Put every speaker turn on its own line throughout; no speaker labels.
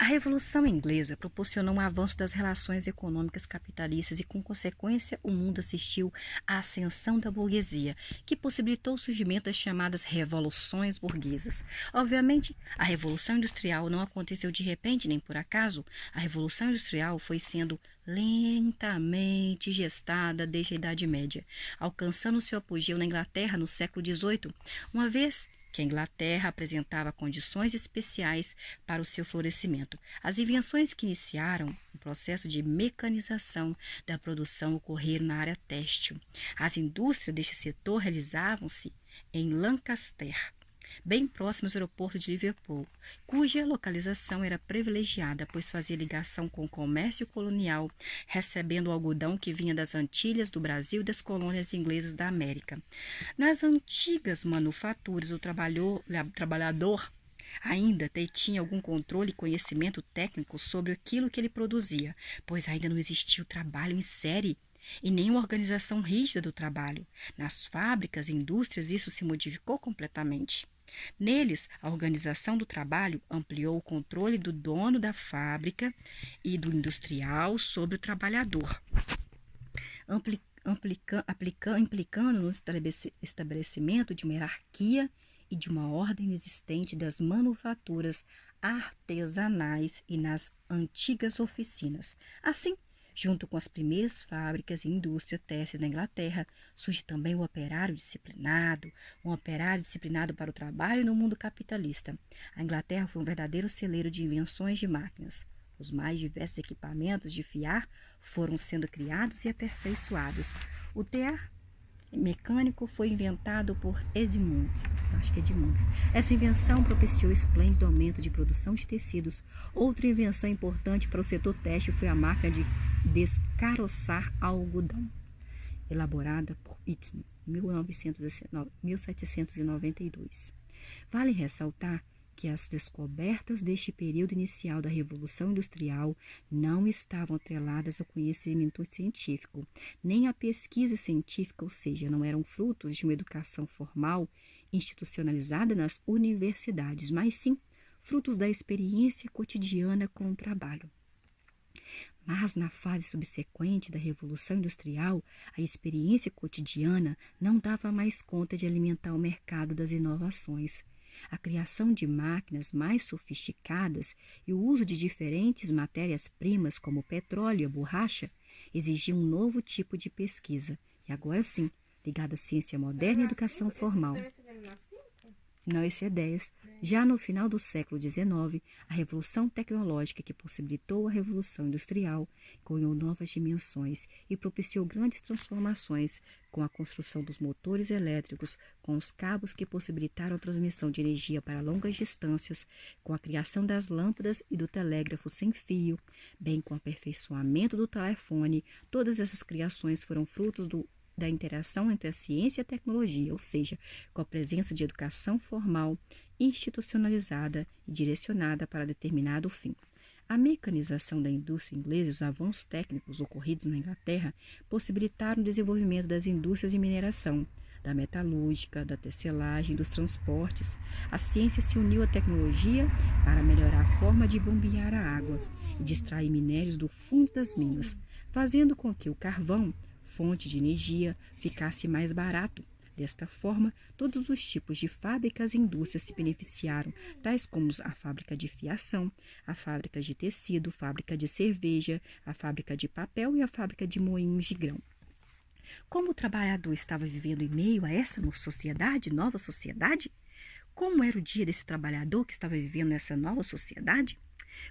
A Revolução Inglesa proporcionou um avanço das relações econômicas capitalistas e, com consequência, o mundo assistiu à ascensão da burguesia, que possibilitou o surgimento das chamadas revoluções burguesas. Obviamente, a Revolução Industrial não aconteceu de repente nem por acaso. A Revolução Industrial foi sendo lentamente gestada desde a Idade Média, alcançando seu apogeu na Inglaterra no século XVIII, uma vez que a Inglaterra apresentava condições especiais para o seu florescimento. As invenções que iniciaram o processo de mecanização da produção ocorreram na área têxtil. As indústrias deste setor realizavam-se em Lancaster, bem próximo ao aeroporto de Liverpool, cuja localização era privilegiada, pois fazia ligação com o comércio colonial, recebendo o algodão que vinha das Antilhas, do Brasil e das colônias inglesas da América. Nas antigas manufaturas, o trabalhador ainda tinha algum controle e conhecimento técnico sobre aquilo que ele produzia, pois ainda não existia o trabalho em série e nenhuma organização rígida do trabalho. Nas fábricas e indústrias, isso se modificou completamente. Neles, a organização do trabalho ampliou o controle do dono da fábrica e do industrial sobre o trabalhador, implicando no estabelecimento de uma hierarquia e de uma ordem existente das manufaturas artesanais e nas antigas oficinas. Assim, junto com as primeiras fábricas e indústria têxtil na Inglaterra, surge também o operário disciplinado, um operário disciplinado para o trabalho no mundo capitalista. A Inglaterra foi um verdadeiro celeiro de invenções de máquinas. Os mais diversos equipamentos de fiar foram sendo criados e aperfeiçoados. O tear mecânico foi inventado por Edmund. Essa invenção propiciou o esplêndido aumento de produção de tecidos. Outra invenção importante para o setor têxtil foi a máquina de descaroçar algodão, elaborada por Whitney em 1792. Vale ressaltar que as descobertas deste período inicial da Revolução Industrial não estavam atreladas ao conhecimento científico, nem à pesquisa científica, ou seja, não eram frutos de uma educação formal institucionalizada nas universidades, mas sim frutos da experiência cotidiana com o trabalho. Mas na fase subsequente da Revolução Industrial, a experiência cotidiana não dava mais conta de alimentar o mercado das inovações. A criação de máquinas mais sofisticadas e o uso de diferentes matérias-primas, como o petróleo e a borracha, exigiam um novo tipo de pesquisa, e agora sim, ligada à ciência moderna e à educação formal. Não, esse é 10. Já no final do século XIX, a revolução tecnológica que possibilitou a revolução industrial ganhou novas dimensões e propiciou grandes transformações com a construção dos motores elétricos, com os cabos que possibilitaram a transmissão de energia para longas distâncias, com a criação das lâmpadas e do telégrafo sem fio, bem com o aperfeiçoamento do telefone. Todas essas criações foram frutos da interação entre a ciência e a tecnologia, ou seja, com a presença de educação formal, institucionalizada e direcionada para determinado fim. A mecanização da indústria inglesa e os avanços técnicos ocorridos na Inglaterra possibilitaram o desenvolvimento das indústrias de mineração, da metalúrgica, da tecelagem, dos transportes. A ciência se uniu à tecnologia para melhorar a forma de bombear a água e de extrair minérios do fundo das minas, fazendo com que o carvão, fonte de energia, ficasse mais barato. Desta forma, todos os tipos de fábricas e indústrias se beneficiaram, tais como a fábrica de fiação, a fábrica de tecido, a fábrica de cerveja, a fábrica de papel e a fábrica de moinhos de grão. Como o trabalhador estava vivendo em meio a essa nova sociedade? Como era o dia desse trabalhador que estava vivendo nessa nova sociedade?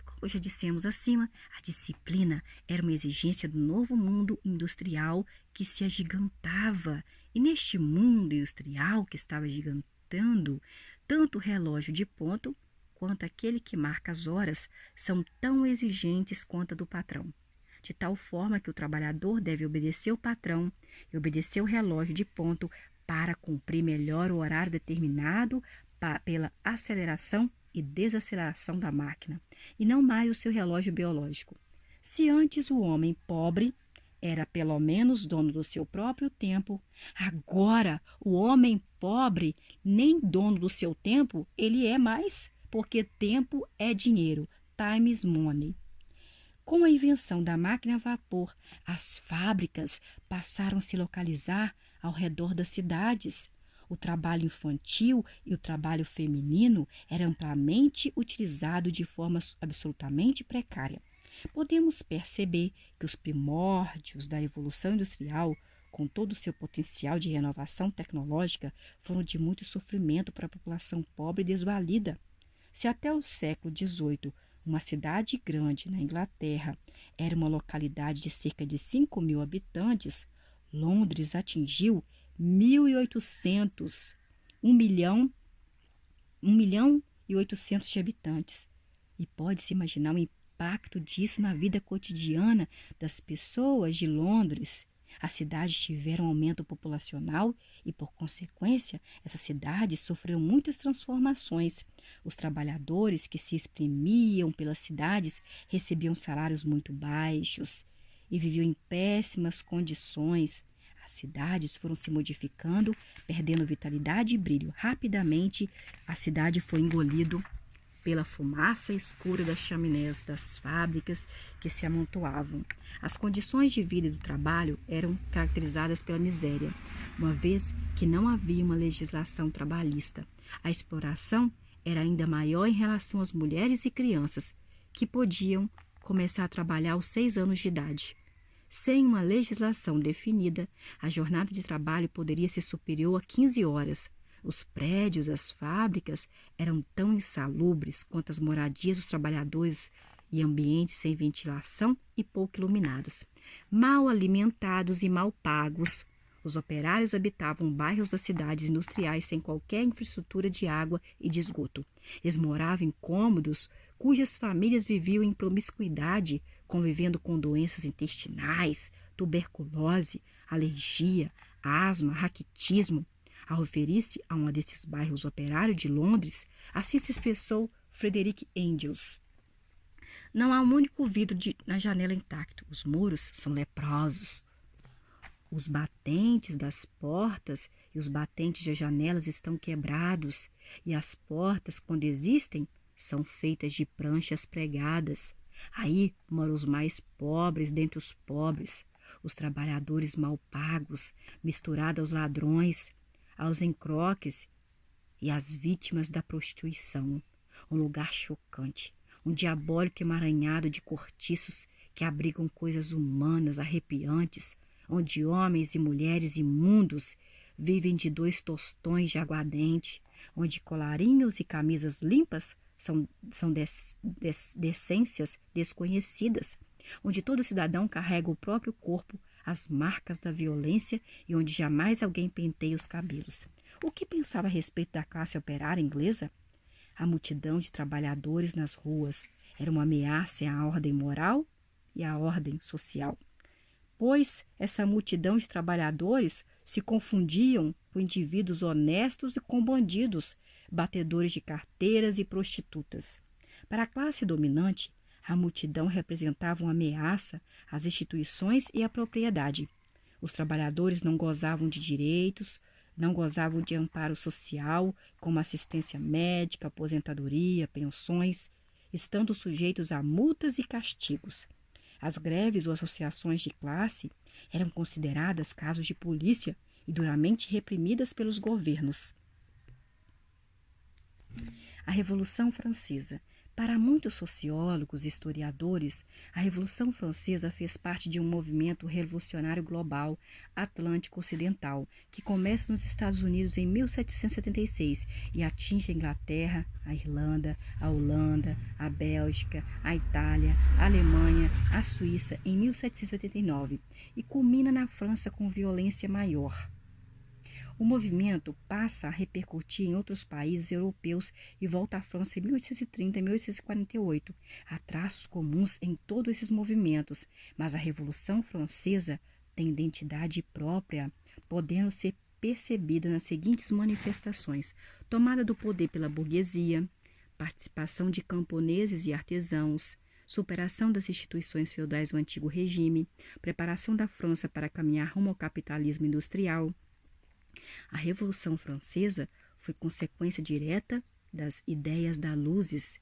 Como já dissemos acima, a disciplina era uma exigência do novo mundo industrial que se agigantava. E neste mundo industrial que estava gigantando, tanto o relógio de ponto quanto aquele que marca as horas são tão exigentes quanto a do patrão. De tal forma que o trabalhador deve obedecer o patrão e obedecer o relógio de ponto para cumprir melhor o horário determinado pela aceleração e desaceleração da máquina, e não mais o seu relógio biológico. Se antes o homem pobre era pelo menos dono do seu próprio tempo, agora o homem pobre nem dono do seu tempo ele é mais, porque tempo é dinheiro. time is money. Com a invenção da máquina a vapor, as fábricas passaram a se localizar ao redor das cidades. O trabalho infantil e o trabalho feminino eram amplamente utilizados de forma absolutamente precária. Podemos perceber que os primórdios da Evolução Industrial, com todo o seu potencial de renovação tecnológica, foram de muito sofrimento para a população pobre e desvalida. Se até o século XVIII uma cidade grande na Inglaterra era uma localidade de cerca de 5.000 habitantes, Londres atingiu 1.800, 1.800.000 de habitantes. E pode-se imaginar o impacto disso na vida cotidiana das pessoas de Londres. As cidades tiveram aumento populacional e, por consequência, essas cidades sofreram muitas transformações. Os trabalhadores que se espremiam pelas cidades recebiam salários muito baixos e viviam em péssimas condições. As cidades foram se modificando, perdendo vitalidade e brilho. Rapidamente, a cidade foi engolida pela fumaça escura das chaminés das fábricas que se amontoavam. As condições de vida e do trabalho eram caracterizadas pela miséria, uma vez que não havia uma legislação trabalhista. A exploração era ainda maior em relação às mulheres e crianças, que podiam começar a trabalhar aos 6 anos de idade. Sem uma legislação definida, a jornada de trabalho poderia ser superior a 15 horas. Os prédios, as fábricas eram tão insalubres quanto as moradias dos trabalhadores e ambientes sem ventilação e pouco iluminados. Mal alimentados e mal pagos, os operários habitavam bairros das cidades industriais sem qualquer infraestrutura de água e de esgoto. Eles moravam em cômodos cujas famílias viviam em promiscuidade, convivendo com doenças intestinais, tuberculose, alergia, asma, raquitismo. Ao referir-se a um desses bairros operários de Londres, assim se expressou Frederick Engels. Não há um único vidro na janela intacto. Os muros são leprosos. Os batentes das portas e os batentes das janelas estão quebrados, e as portas, quando existem, são feitas de pranchas pregadas. Aí moram os mais pobres dentre os pobres, os trabalhadores mal pagos, misturados aos ladrões, aos encroques e às vítimas da prostituição. Um lugar chocante, um diabólico emaranhado de cortiços que abrigam coisas humanas arrepiantes, onde homens e mulheres imundos vivem de 2 tostões de aguardente, onde colarinhos e camisas limpas são decências desconhecidas, onde todo cidadão carrega o próprio corpo as marcas da violência e onde jamais alguém penteia os cabelos. O que pensava a respeito da classe operária inglesa? A multidão de trabalhadores nas ruas era uma ameaça à ordem moral e à ordem social, pois essa multidão de trabalhadores se confundiam com indivíduos honestos e com bandidos, batedores de carteiras e prostitutas. Para a classe dominante, a multidão representava uma ameaça às instituições e à propriedade. Os trabalhadores não gozavam de direitos, não gozavam de amparo social, como assistência médica, aposentadoria, pensões, estando sujeitos a multas e castigos. As greves ou associações de classe eram consideradas casos de polícia e duramente reprimidas pelos governos. A Revolução Francesa. Para muitos sociólogos e historiadores, a Revolução Francesa fez parte de um movimento revolucionário global atlântico ocidental, que começa nos Estados Unidos em 1776 e atinge a Inglaterra, a Irlanda, a Holanda, a Bélgica, a Itália, a Alemanha, a Suíça em 1789 e culmina na França com violência maior. O movimento passa a repercutir em outros países europeus e volta à França em 1830 e 1848. Há traços comuns em todos esses movimentos, mas a Revolução Francesa tem identidade própria, podendo ser percebida nas seguintes manifestações: tomada do poder pela burguesia, participação de camponeses e artesãos, superação das instituições feudais do antigo regime, preparação da França para caminhar rumo ao capitalismo industrial. A Revolução Francesa foi consequência direta das ideias da Luzes,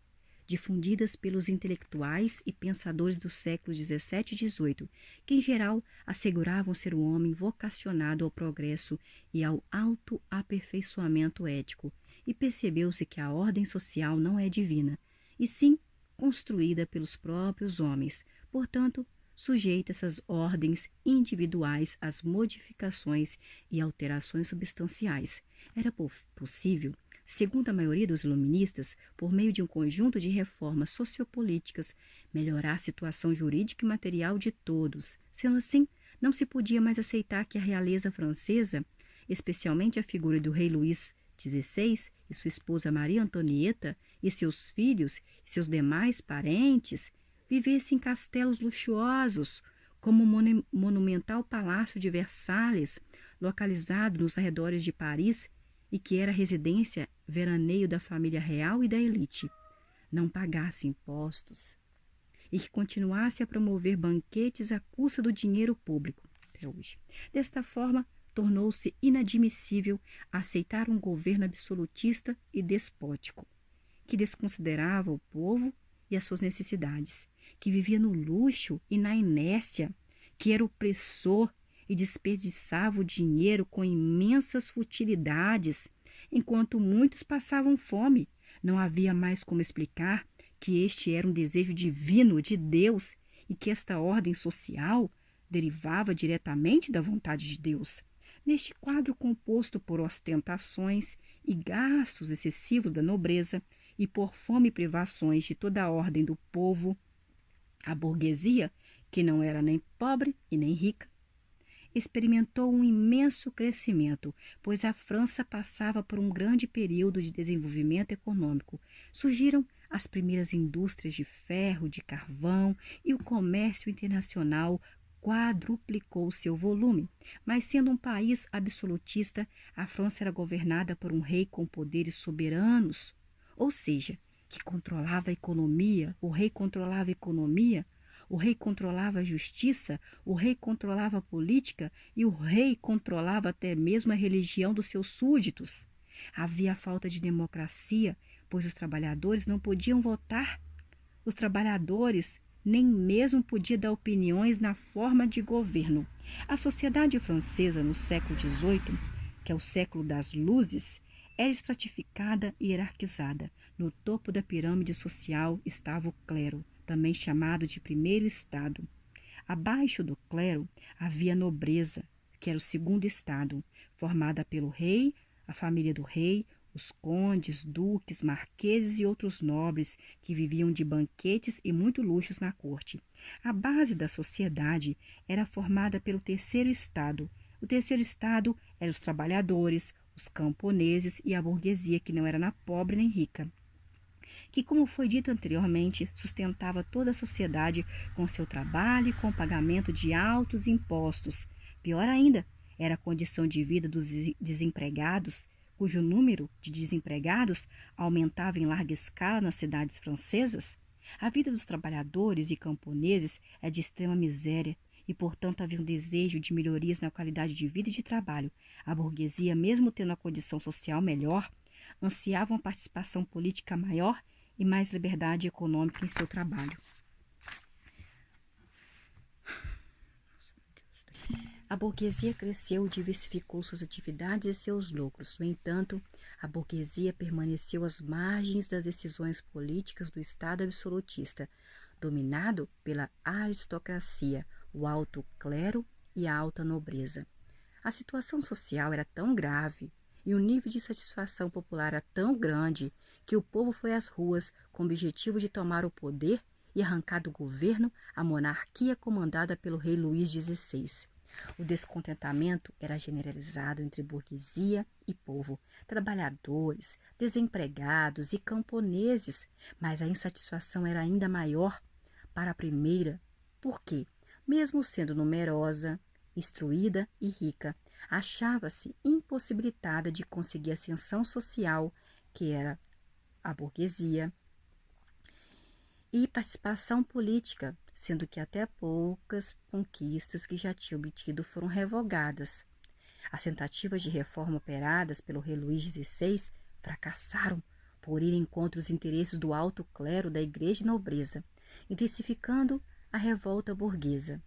difundidas pelos intelectuais e pensadores dos séculos XVII e XVIII, que em geral asseguravam ser um homem vocacionado ao progresso e ao autoaperfeiçoamento ético, e percebeu-se que a ordem social não é divina, e sim construída pelos próprios homens, portanto, sujeita essas ordens individuais às modificações e alterações substanciais. Era possível, segundo a maioria dos iluministas, por meio de um conjunto de reformas sociopolíticas, melhorar a situação jurídica e material de todos. Sendo assim, não se podia mais aceitar que a realeza francesa, especialmente a figura do rei Luís XVI e sua esposa Maria Antonieta e seus filhos e seus demais parentes, vivesse em castelos luxuosos, como o monumental Palácio de Versalhes, localizado nos arredores de Paris e que era residência veraneio da família real e da elite, não pagasse impostos e que continuasse a promover banquetes à custa do dinheiro público até hoje. Desta forma, tornou-se inadmissível aceitar um governo absolutista e despótico, que desconsiderava o povo e as suas necessidades, que vivia no luxo e na inércia, que era opressor e desperdiçava o dinheiro com imensas futilidades, enquanto muitos passavam fome. Não havia mais como explicar que este era um desejo divino de Deus e que esta ordem social derivava diretamente da vontade de Deus. Neste quadro composto por ostentações e gastos excessivos da nobreza e por fome e privações de toda a ordem do povo, a burguesia, que não era nem pobre e nem rica, experimentou um imenso crescimento, pois a França passava por um grande período de desenvolvimento econômico. Surgiram as primeiras indústrias de ferro, de carvão, e o comércio internacional quadruplicou seu volume. Mas, sendo um país absolutista, a França era governada por um rei com poderes soberanos, ou seja, que controlava a economia. O rei controlava a economia, o rei controlava a justiça, o rei controlava a política e o rei controlava até mesmo a religião dos seus súditos. Havia falta de democracia, pois os trabalhadores não podiam votar. Os trabalhadores nem mesmo podiam dar opiniões na forma de governo. A sociedade francesa no século XVIII, que é o século das luzes, era estratificada e hierarquizada. No topo da pirâmide social estava o clero, também chamado de primeiro estado. Abaixo do clero havia a nobreza, que era o segundo estado, formada pelo rei, a família do rei, os condes, duques, marqueses e outros nobres que viviam de banquetes e muito luxos na corte. A base da sociedade era formada pelo terceiro estado. O terceiro estado eram os trabalhadores, os camponeses e a burguesia, que não era nem pobre nem rica, que, como foi dito anteriormente, sustentava toda a sociedade com seu trabalho e com o pagamento de altos impostos. Pior ainda, era a condição de vida dos desempregados, cujo número de desempregados aumentava em larga escala nas cidades francesas. A vida dos trabalhadores e camponeses é de extrema miséria e, portanto, havia um desejo de melhorias na qualidade de vida e de trabalho. A burguesia, mesmo tendo a condição social melhor, ansiava uma participação política maior e mais liberdade econômica em seu trabalho. A burguesia cresceu e diversificou suas atividades e seus lucros. No entanto, a burguesia permaneceu às margens das decisões políticas do Estado absolutista, dominado pela aristocracia, o alto clero e a alta nobreza. A situação social era tão grave e o nível de satisfação popular era tão grande que o povo foi às ruas com o objetivo de tomar o poder e arrancar do governo a monarquia comandada pelo rei Luís XVI. O descontentamento era generalizado entre burguesia e povo, trabalhadores, desempregados e camponeses, mas a insatisfação era ainda maior para a primeira, porque, mesmo sendo numerosa, instruída e rica, achava-se impossibilitada de conseguir a ascensão social, que era a burguesia, e participação política, sendo que até poucas conquistas que já tinha obtido foram revogadas. As tentativas de reforma operadas pelo rei Luís XVI fracassaram por ir em contra os interesses do alto clero da igreja e nobreza, intensificando a revolta burguesa.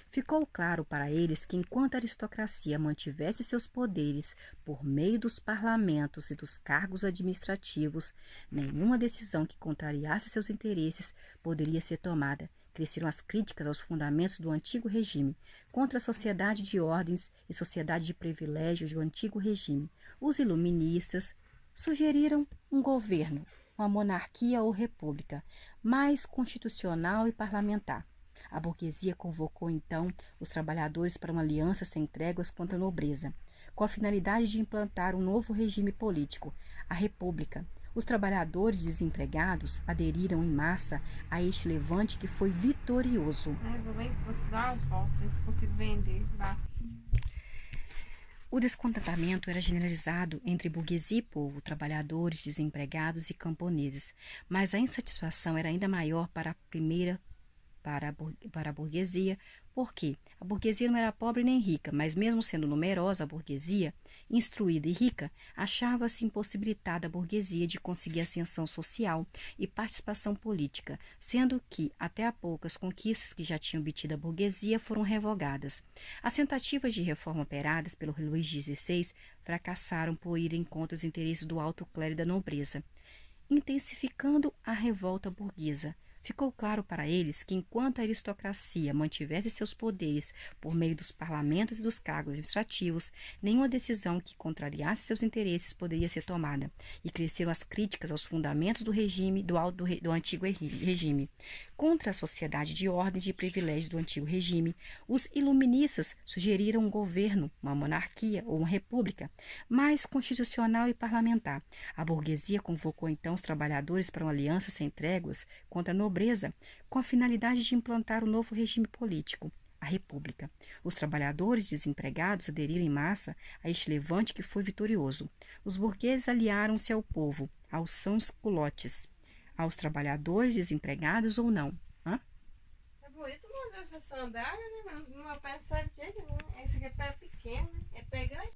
Ficou claro para eles que, enquanto a aristocracia mantivesse seus poderes por meio dos parlamentos e dos cargos administrativos, nenhuma decisão que contrariasse seus interesses poderia ser tomada. Cresceram as críticas aos fundamentos do antigo regime, contra a sociedade de ordens e sociedade de privilégios do antigo regime. Os iluministas sugeriram um governo, uma monarquia ou república, mais constitucional e parlamentar. A burguesia convocou, então, os trabalhadores para uma aliança sem tréguas contra a nobreza, com a finalidade de implantar um novo regime político, a República. Os trabalhadores desempregados aderiram em massa a este levante que foi vitorioso.
Vou dar umas voltas, se consigo vender. Dá.
O descontentamento era generalizado entre burguesia e povo, trabalhadores, desempregados e camponeses, mas a insatisfação era ainda maior para a burguesia, porque a burguesia não era pobre nem rica, mas mesmo sendo numerosa, a burguesia, instruída e rica, achava-se impossibilitada a burguesia de conseguir ascensão social e participação política, sendo que até há poucas conquistas que já tinham obtido a burguesia foram revogadas. As tentativas de reforma operadas pelo Luís XVI fracassaram por irem contra os interesses do alto clero e da nobreza, intensificando a revolta burguesa. Ficou claro para eles que, enquanto a aristocracia mantivesse seus poderes por meio dos parlamentos e dos cargos administrativos, nenhuma decisão que contrariasse seus interesses poderia ser tomada, e cresceram as críticas aos fundamentos do regime do antigo regime. Contra a sociedade de ordens e privilégios do antigo regime, os iluministas sugeriram um governo, uma monarquia ou uma república, mais constitucional e parlamentar. A burguesia convocou então os trabalhadores para uma aliança sem tréguas contra a nobreza, com a finalidade de implantar um novo regime político, a República. Os trabalhadores desempregados aderiram em massa a este levante que foi vitorioso. Os burgueses aliaram-se ao povo, aos sans-culottes, aos trabalhadores desempregados ou não.
É bonito mandar essa sandália, né? Mas no meu pé não sabe de jeito nenhum. Esse aqui é pé pequeno, né? É pé grande.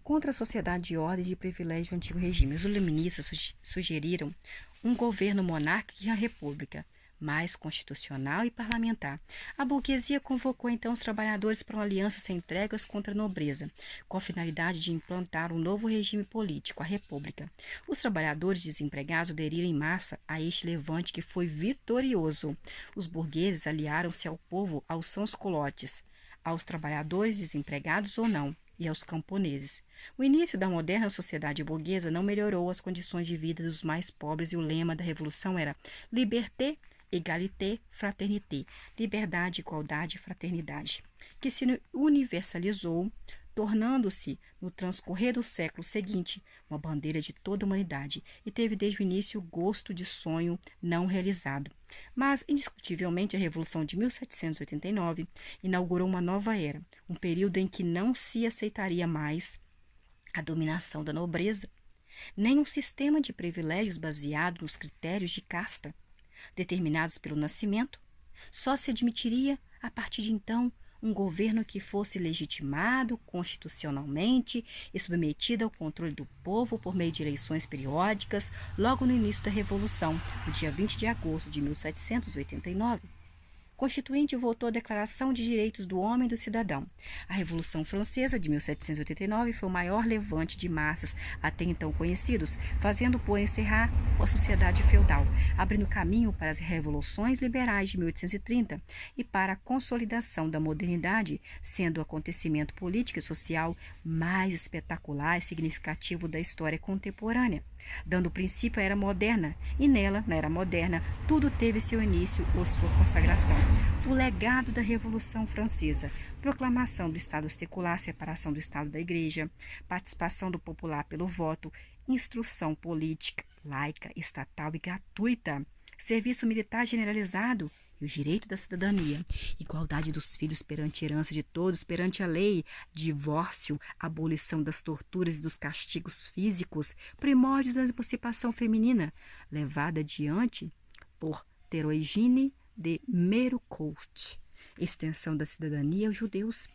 Contra a sociedade de ordem e de privilégio do antigo regime, os iluministas sugeriram um governo monárquico e a república, mais constitucional e parlamentar. A burguesia convocou então os trabalhadores para uma aliança sem tréguas contra a nobreza, com a finalidade de implantar um novo regime político, a república. Os trabalhadores desempregados aderiram em massa a este levante que foi vitorioso. Os burgueses aliaram-se ao povo, aos sans-culottes, aos trabalhadores desempregados ou não, e aos camponeses. O início da moderna sociedade burguesa não melhorou as condições de vida dos mais pobres e o lema da revolução era liberté, égalité, fraternité, liberdade, igualdade e fraternidade, que se universalizou, tornando-se, no transcorrer do século seguinte, uma bandeira de toda a humanidade e teve desde o início gosto de sonho não realizado. Mas, indiscutivelmente, a Revolução de 1789 inaugurou uma nova era, um período em que não se aceitaria mais a dominação da nobreza, nem um sistema de privilégios baseado nos critérios de casta, determinados pelo nascimento. Só se admitiria, a partir de então, um governo que fosse legitimado constitucionalmente e submetido ao controle do povo por meio de eleições periódicas logo no início da Revolução, no dia 20 de agosto de 1789. O Constituinte votou a Declaração de Direitos do Homem e do Cidadão. A Revolução Francesa de 1789 foi o maior levante de massas até então conhecidos, fazendo por encerrar a sociedade feudal, abrindo caminho para as revoluções liberais de 1830 e para a consolidação da modernidade, sendo o acontecimento político e social mais espetacular e significativo da história contemporânea, dando princípio à Era Moderna, e nela, na Era Moderna, tudo teve seu início ou sua consagração. O legado da Revolução Francesa: proclamação do Estado secular, separação do Estado da Igreja, participação do popular pelo voto, instrução política, laica, estatal e gratuita, serviço militar generalizado e o direito da cidadania, igualdade dos filhos perante a herança de todos, perante a lei, divórcio, abolição das torturas e dos castigos físicos, primórdios da emancipação feminina, levada adiante por Théroigne de Mérocourt, extensão da cidadania aos judeus,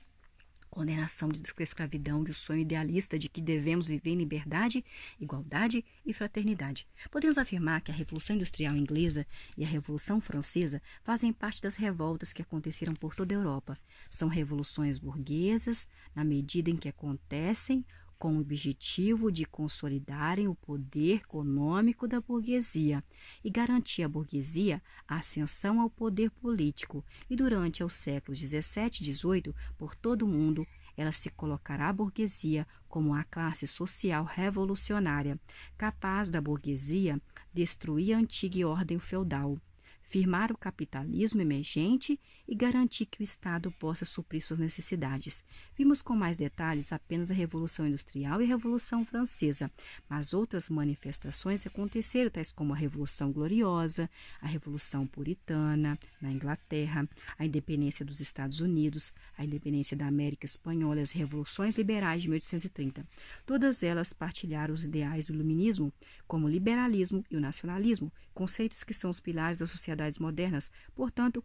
condenação da escravidão e o sonho idealista de que devemos viver em liberdade, igualdade e fraternidade. Podemos afirmar que a Revolução Industrial Inglesa e a Revolução Francesa fazem parte das revoltas que aconteceram por toda a Europa. São revoluções burguesas, na medida em que acontecem com o objetivo de consolidarem o poder econômico da burguesia e garantir à burguesia a ascensão ao poder político. E durante os séculos 17 e 18, por todo o mundo, ela se colocará a burguesia como a classe social revolucionária, capaz da burguesia destruir a antiga ordem feudal, firmar o capitalismo emergente e garantir que o Estado possa suprir suas necessidades. Vimos com mais detalhes apenas a Revolução Industrial e a Revolução Francesa, mas outras manifestações aconteceram, tais como a Revolução Gloriosa, a Revolução Puritana na Inglaterra, a independência dos Estados Unidos, a independência da América Espanhola e as revoluções liberais de 1830. Todas elas partilharam os ideais do iluminismo, como o liberalismo e o nacionalismo, conceitos que são os pilares das sociedades modernas. Portanto,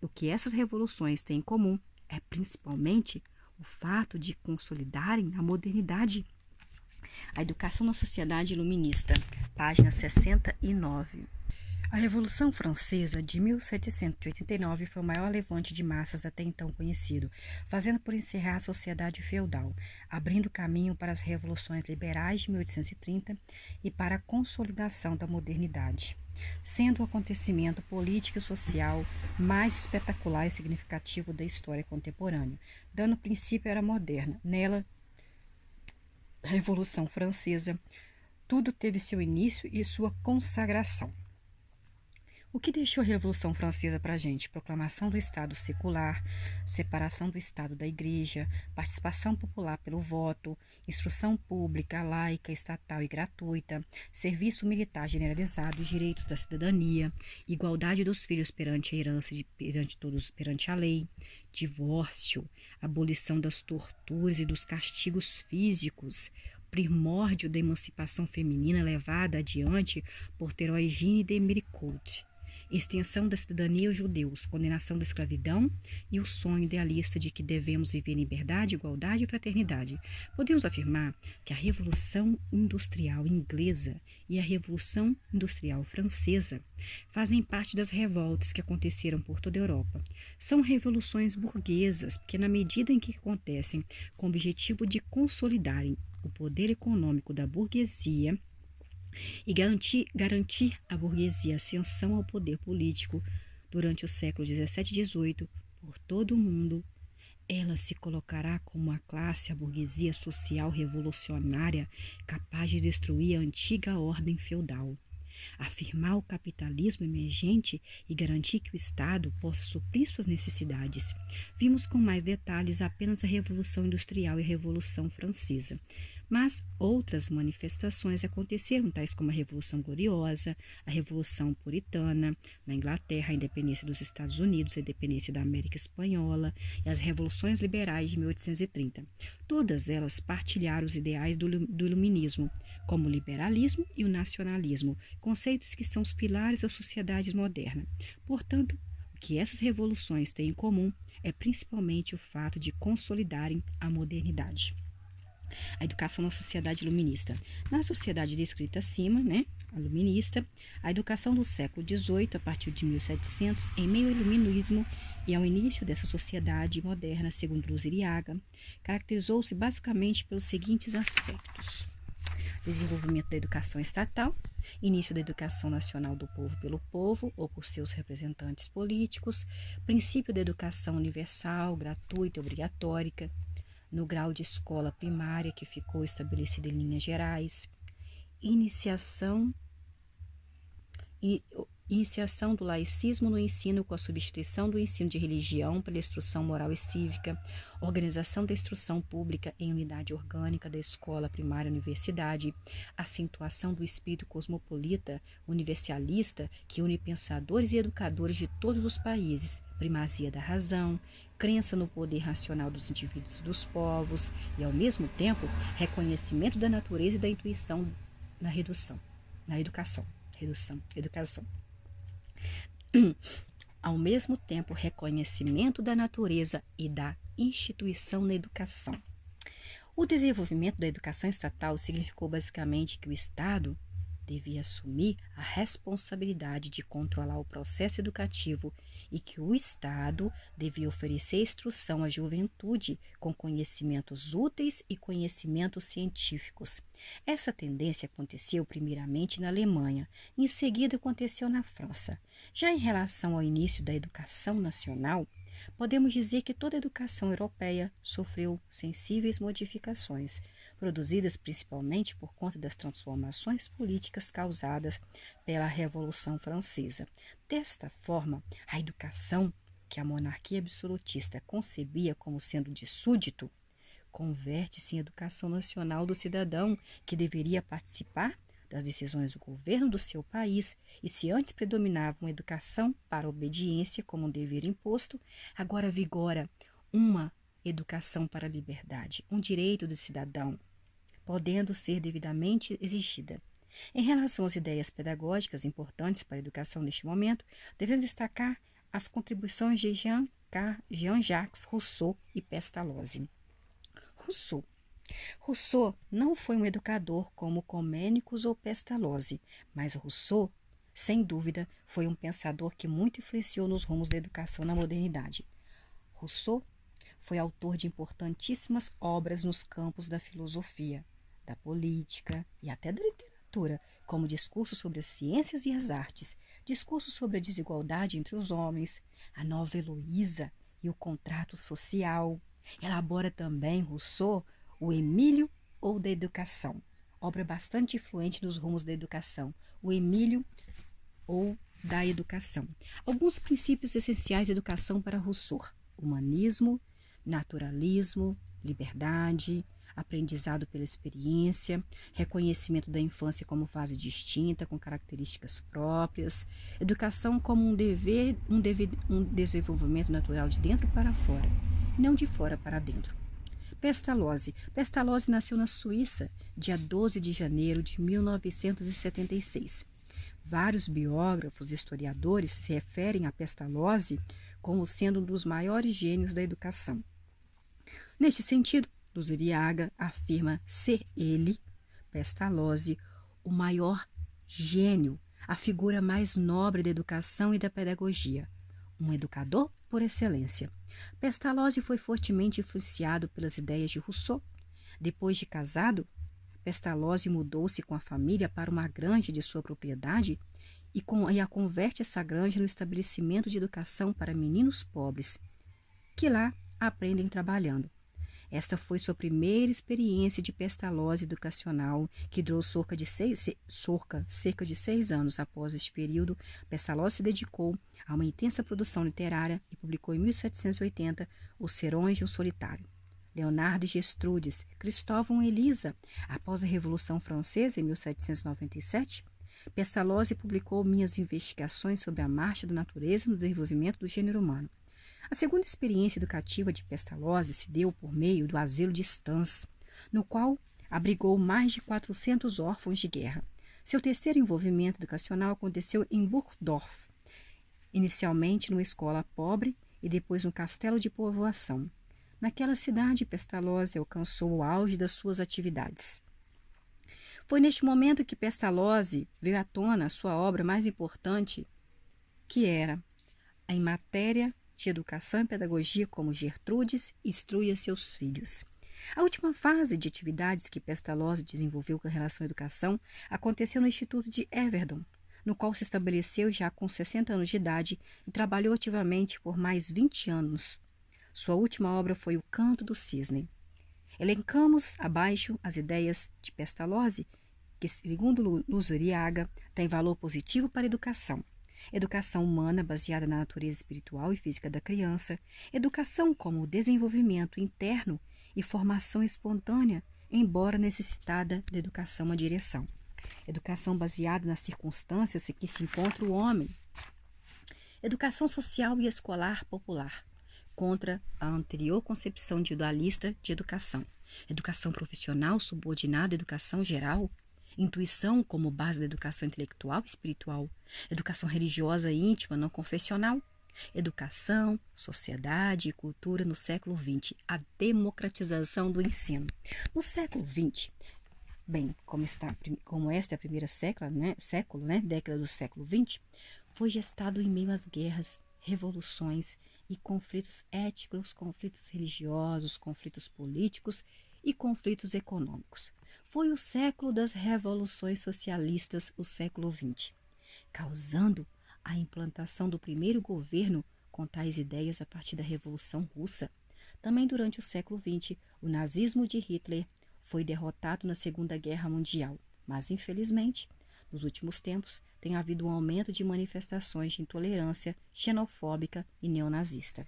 o que essas revoluções têm em comum é principalmente o fato de consolidarem a modernidade. A educação na sociedade iluminista, página 69. A Revolução Francesa de 1789 foi o maior levante de massas até então conhecido, fazendo por encerrar a sociedade feudal, abrindo caminho para as revoluções liberais de 1830 e para a consolidação da modernidade, sendo o acontecimento político e social mais espetacular e significativo da história contemporânea, dando princípio à era moderna. Nela, a Revolução Francesa, tudo teve seu início e sua consagração. O que deixou a Revolução Francesa para a gente? Proclamação do Estado secular, separação do Estado da Igreja, participação popular pelo voto, instrução pública, laica, estatal e gratuita, serviço militar generalizado, direitos da cidadania, igualdade dos filhos perante a herança, perante todos, perante a lei, divórcio, abolição das torturas e dos castigos físicos, primórdio da emancipação feminina levada adiante por Teogene de Méricourt, extensão da cidadania aos judeus, condenação da escravidão e o sonho idealista de que devemos viver em liberdade, igualdade e fraternidade. Podemos afirmar que a Revolução Industrial Inglesa e a Revolução Industrial Francesa fazem parte das revoltas que aconteceram por toda a Europa. São revoluções burguesas, porque na medida em que acontecem com o objetivo de consolidarem o poder econômico da burguesia e garantir à burguesia ascensão ao poder político durante os séculos 17 e 18, por todo o mundo, ela se colocará como a classe, a burguesia social revolucionária capaz de destruir a antiga ordem feudal, afirmar o capitalismo emergente e garantir que o Estado possa suprir suas necessidades. Vimos com mais detalhes apenas a Revolução Industrial e a Revolução Francesa, mas outras manifestações aconteceram, tais como a Revolução Gloriosa, a Revolução Puritana na Inglaterra, a independência dos Estados Unidos, a independência da América Espanhola e as revoluções liberais de 1830. Todas elas partilharam os ideais do iluminismo, como o liberalismo e o nacionalismo, conceitos que são os pilares da sociedade moderna. Portanto, o que essas revoluções têm em comum é principalmente o fato de consolidarem a modernidade. A educação na sociedade iluminista. Na sociedade descrita acima, a iluminista, a educação do século XVIII, a partir de 1700, em meio ao iluminismo e ao início dessa sociedade moderna, segundo Luziriaga, caracterizou-se basicamente pelos seguintes aspectos: desenvolvimento da educação estatal, início da educação nacional do povo pelo povo ou por seus representantes políticos, princípio da educação universal, gratuita e obrigatória, no grau de escola primária que ficou estabelecido em linhas gerais, iniciação do laicismo no ensino com a substituição do ensino de religião pela instrução moral e cívica, organização da instrução pública em unidade orgânica da escola primária e universidade, acentuação do espírito cosmopolita universalista que une pensadores e educadores de todos os países, primazia da razão, crença no poder racional dos indivíduos e dos povos e, ao mesmo tempo, reconhecimento da natureza e da intuição na educação. ao mesmo tempo reconhecimento da natureza e da instituição na educação. O desenvolvimento da educação estatal significou basicamente que o Estado devia assumir a responsabilidade de controlar o processo educativo e que o Estado devia oferecer instrução à juventude com conhecimentos úteis e conhecimentos científicos. Essa tendência aconteceu primeiramente na Alemanha, em seguida aconteceu na França. Já em relação ao início da educação nacional, podemos dizer que toda a educação europeia sofreu sensíveis modificações, produzidas principalmente por conta das transformações políticas causadas pela Revolução Francesa. Desta forma, a educação, que a monarquia absolutista concebia como sendo de súdito, converte-se em educação nacional do cidadão, que deveria participar das decisões do governo do seu país, e se antes predominava uma educação para obediência como um dever imposto, agora vigora uma educação para a liberdade, um direito do cidadão, podendo ser devidamente exigida. Em relação às ideias pedagógicas importantes para a educação neste momento, devemos destacar as contribuições de Jean-Jacques Rousseau e Pestalozzi. Rousseau não foi um educador como Comênicos ou Pestalozzi, mas Rousseau, sem dúvida, foi um pensador que muito influenciou nos rumos da educação na modernidade. Rousseau foi autor de importantíssimas obras nos campos da filosofia, da política e até da literatura, como discursos sobre as ciências e as artes, discursos sobre a desigualdade entre os homens, a nova Heloísa e o contrato social. Elabora também Rousseau o Emílio ou da Educação, obra bastante influente nos rumos da educação, o Emílio ou da Educação. Alguns princípios essenciais da educação para Rousseau: humanismo, naturalismo, liberdade, aprendizado pela experiência, reconhecimento da infância como fase distinta, com características próprias, educação como um desenvolvimento natural de dentro para fora, não de fora para dentro. Pestalozzi nasceu na Suíça, dia 12 de janeiro de 1976. Vários biógrafos e historiadores se referem a Pestalozzi como sendo um dos maiores gênios da educação. Neste sentido, Luzuriaga afirma ser ele, Pestalozzi, o maior gênio, a figura mais nobre da educação e da pedagogia, um educador por excelência. Pestalozzi foi fortemente influenciado pelas ideias de Rousseau. Depois de casado, Pestalozzi mudou-se com a família para uma granja de sua propriedade e converte essa granja no estabelecimento de educação para meninos pobres, que lá aprendem trabalhando. Esta foi sua primeira experiência de Pestalozzi educacional, que durou cerca de 6 anos. Após este período, Pestalozzi se dedicou a uma intensa produção literária e publicou em 1780 Os Serões de um Solitário, Leonardo e Gertrudes, Cristóvão e Elisa. Após a Revolução Francesa, em 1797, Pestalozzi publicou Minhas Investigações sobre a Marcha da Natureza no Desenvolvimento do Gênero Humano. A segunda experiência educativa de Pestalozzi se deu por meio do Asilo de Stans, no qual abrigou mais de 400 órfãos de guerra. Seu terceiro envolvimento educacional aconteceu em Burgdorf, inicialmente numa escola pobre e depois no castelo de povoação. Naquela cidade, Pestalozzi alcançou o auge das suas atividades. Foi neste momento que Pestalozzi veio à tona a sua obra mais importante, que era em matéria de educação e pedagogia, como Gertrudes instrui a seus filhos. A última fase de atividades que Pestalozzi desenvolveu com relação à educação aconteceu no Instituto de Everdon, no qual se estabeleceu já com 60 anos de idade e trabalhou ativamente por mais 20 anos. Sua última obra foi O Canto do Cisne. Elencamos abaixo as ideias de Pestalozzi, que, segundo Luzuriaga, tem valor positivo para a educação. Educação humana baseada na natureza espiritual e física da criança, educação como desenvolvimento interno e formação espontânea, embora necessitada de educação à direção. Educação baseada nas circunstâncias em que se encontra o homem. Educação social e escolar popular, contra a anterior concepção individualista de educação. Educação profissional subordinada à educação geral. Intuição como base da educação intelectual e espiritual. Educação religiosa íntima não confessional. Educação, sociedade e cultura no século XX. A democratização do ensino. No século XX, bem, como esta é a primeira século, década do século XX, foi gestado em meio às guerras, revoluções e conflitos étnicos, conflitos religiosos, conflitos políticos e conflitos econômicos. Foi o século das revoluções socialistas, o século XX, causando a implantação do primeiro governo com tais ideias a partir da Revolução Russa. Também durante o século XX, o nazismo de Hitler foi derrotado na Segunda Guerra Mundial, mas infelizmente, nos últimos tempos, tem havido um aumento de manifestações de intolerância xenofóbica e neonazista.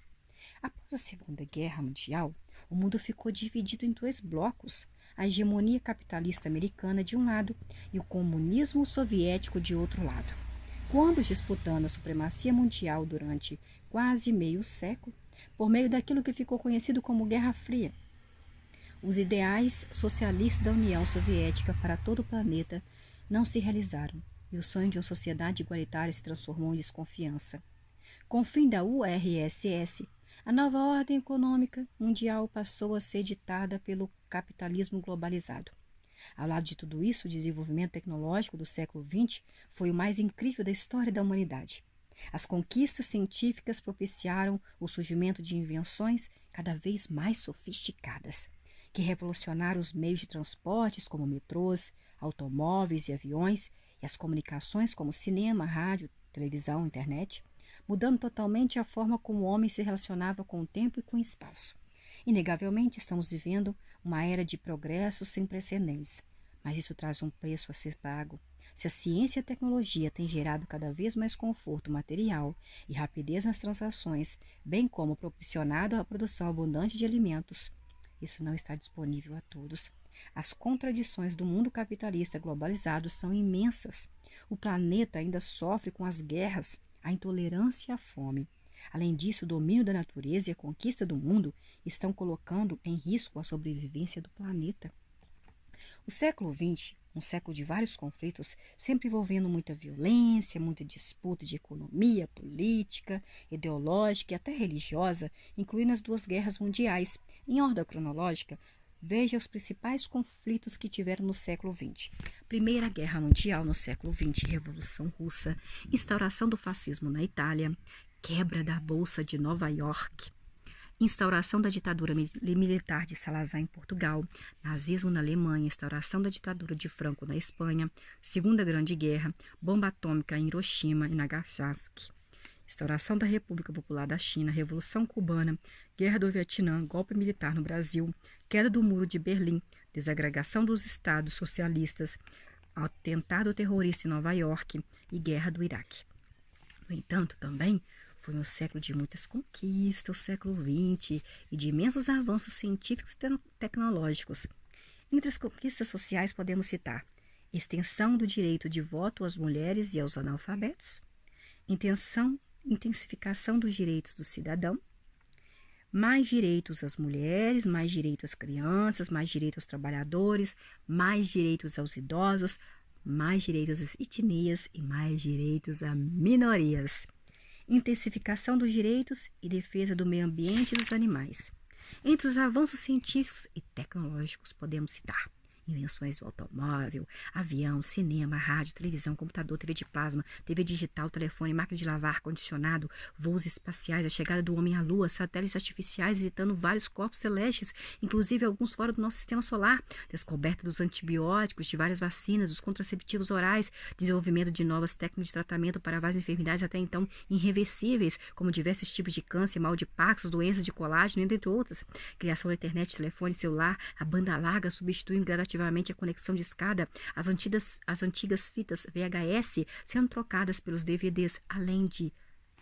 Após a Segunda Guerra Mundial, o mundo ficou dividido em dois blocos, a hegemonia capitalista americana de um lado e o comunismo soviético de outro lado. Com ambos disputando a supremacia mundial durante quase meio século, por meio daquilo que ficou conhecido como Guerra Fria. Os ideais socialistas da União Soviética para todo o planeta não se realizaram, e o sonho de uma sociedade igualitária se transformou em desconfiança. Com o fim da URSS, a nova ordem econômica mundial passou a ser ditada pelo capitalismo globalizado. Ao lado de tudo isso, o desenvolvimento tecnológico do século XX foi o mais incrível da história da humanidade. As conquistas científicas propiciaram o surgimento de invenções cada vez mais sofisticadas, que revolucionaram os meios de transportes como metrôs, automóveis e aviões, e as comunicações como cinema, rádio, televisão, internet, mudando totalmente a forma como o homem se relacionava com o tempo e com o espaço. Inegavelmente, estamos vivendo uma era de progresso sem precedentes, mas isso traz um preço a ser pago. Se a ciência e a tecnologia têm gerado cada vez mais conforto material e rapidez nas transações, bem como proporcionado a produção abundante de alimentos, isso não está disponível a todos. As contradições do mundo capitalista globalizado são imensas. O planeta ainda sofre com as guerras, a intolerância e a fome. Além disso, o domínio da natureza e a conquista do mundo estão colocando em risco a sobrevivência do planeta. O século XX, um século de vários conflitos, sempre envolvendo muita violência, muita disputa de economia, política, ideológica e até religiosa, incluindo as duas guerras mundiais. Em ordem cronológica, veja os principais conflitos que tiveram no século XX. Primeira Guerra Mundial no século XX, Revolução Russa, instauração do fascismo na Itália, quebra da Bolsa de Nova York, instauração da ditadura militar de Salazar em Portugal, nazismo na Alemanha, instauração da ditadura de Franco na Espanha, Segunda Grande Guerra, bomba atômica em Hiroshima e Nagasaki, instauração da República Popular da China, Revolução Cubana, Guerra do Vietnã, golpe militar no Brasil, queda do Muro de Berlim, desagregação dos Estados socialistas, atentado terrorista em Nova York e Guerra do Iraque. No entanto, também foi um século de muitas conquistas, o século XX, e de imensos avanços científicos e tecnológicos. Entre as conquistas sociais podemos citar extensão do direito de voto às mulheres e aos analfabetos, intensificação dos direitos do cidadão, mais direitos às mulheres, mais direitos às crianças, mais direitos aos trabalhadores, mais direitos aos idosos, mais direitos às etnias e mais direitos a minorias. Intensificação dos direitos e defesa do meio ambiente e dos animais. Entre os avanços científicos e tecnológicos podemos citar invenções do automóvel, avião, cinema, rádio, televisão, computador, TV de plasma, TV digital, telefone, máquina de lavar, ar-condicionado, voos espaciais, a chegada do homem à lua, satélites artificiais visitando vários corpos celestes, inclusive alguns fora do nosso sistema solar, descoberta dos antibióticos, de várias vacinas, dos contraceptivos orais, desenvolvimento de novas técnicas de tratamento para várias enfermidades até então irreversíveis, como diversos tipos de câncer, mal de Parkinson, doenças de colágeno, entre outras, criação da internet, telefone celular, a banda larga substituindo gradativamente a conexão de escada, as antigas fitas VHS sendo trocadas pelos DVDs, além de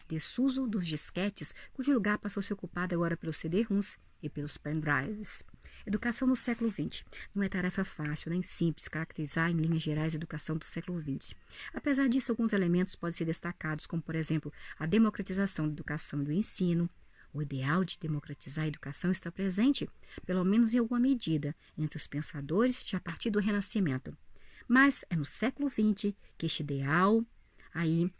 desuso dos disquetes, cujo lugar passou a ser ocupado agora pelos CD-ROMs e pelos pendrives. Educação no século XX. Não é tarefa fácil nem simples caracterizar em linhas gerais a educação do século XX. Apesar disso, alguns elementos podem ser destacados, como, por exemplo, a democratização da educação e do ensino. O ideal de democratizar a educação está presente, pelo menos em alguma medida, entre os pensadores já a partir do Renascimento. Mas é no século XX que este ideal aí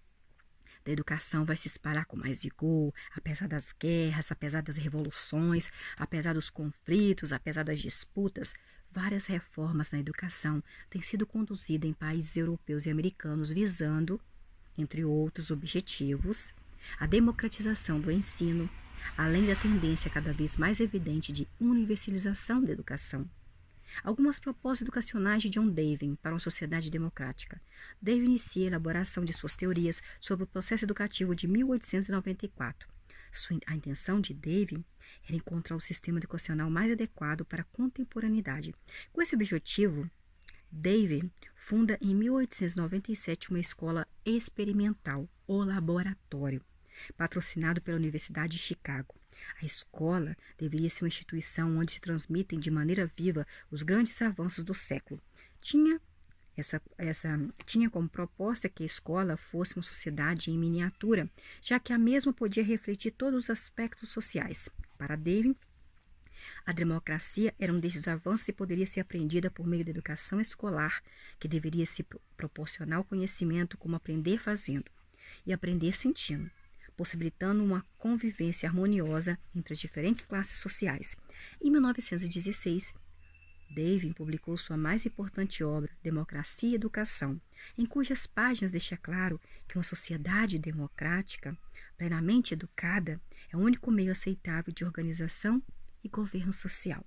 da educação vai se espalhar com mais vigor, apesar das guerras, apesar das revoluções, apesar dos conflitos, apesar das disputas. Várias reformas na educação têm sido conduzidas em países europeus e americanos visando, entre outros objetivos, a democratização do ensino, além da tendência cada vez mais evidente de universalização da educação. Algumas propostas educacionais de John Dewey para uma sociedade democrática. Dewey inicia a elaboração de suas teorias sobre o processo educativo de 1894. A intenção de Dewey era encontrar o sistema educacional mais adequado para a contemporaneidade. Com esse objetivo, Dewey funda em 1897 uma escola experimental, o Laboratório, patrocinado pela Universidade de Chicago. A escola deveria ser uma instituição onde se transmitem de maneira viva os grandes avanços do século. Tinha como proposta que a escola fosse uma sociedade em miniatura, já que a mesma podia refletir todos os aspectos sociais. Para Dewey, a democracia era um desses avanços e poderia ser aprendida por meio da educação escolar, que deveria se proporcionar o conhecimento como aprender fazendo e aprender sentindo, possibilitando uma convivência harmoniosa entre as diferentes classes sociais. Em 1916, Dewey publicou sua mais importante obra, Democracia e Educação, em cujas páginas deixa claro que uma sociedade democrática, plenamente educada, é o único meio aceitável de organização e governo social.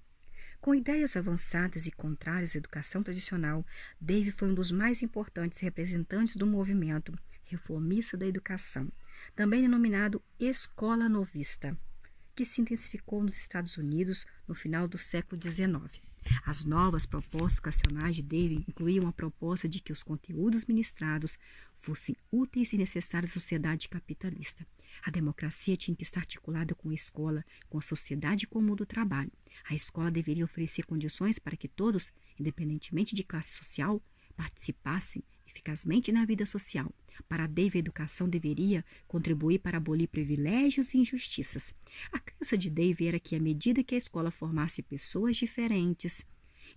Com ideias avançadas e contrárias à educação tradicional, Dewey foi um dos mais importantes representantes do movimento reformista da educação, também denominado Escola Novista, que se intensificou nos Estados Unidos no final do século XIX. As novas propostas educacionais de Dewey incluíam a proposta de que os conteúdos ministrados fossem úteis e necessários à sociedade capitalista. A democracia tinha que estar articulada com a escola, com a sociedade comum do trabalho. A escola deveria oferecer condições para que todos, independentemente de classe social, participassem eficazmente na vida social. Para Dewey, a educação deveria contribuir para abolir privilégios e injustiças. A crença de Dewey era que, à medida que a escola formasse pessoas diferentes,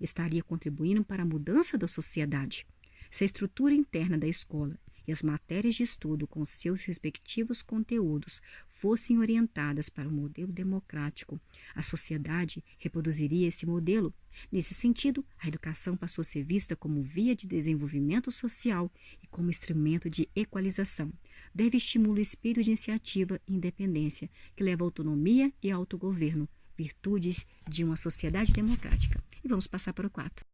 estaria contribuindo para a mudança da sociedade. Se a estrutura interna da escola e as matérias de estudo com seus respectivos conteúdos fossem orientadas para um modelo democrático, a sociedade reproduziria esse modelo. Nesse sentido, a educação passou a ser vista como via de desenvolvimento social e como instrumento de equalização. Deve estimular o espírito de iniciativa e independência, que leva à autonomia e autogoverno, virtudes de uma sociedade democrática. E vamos passar para o 4.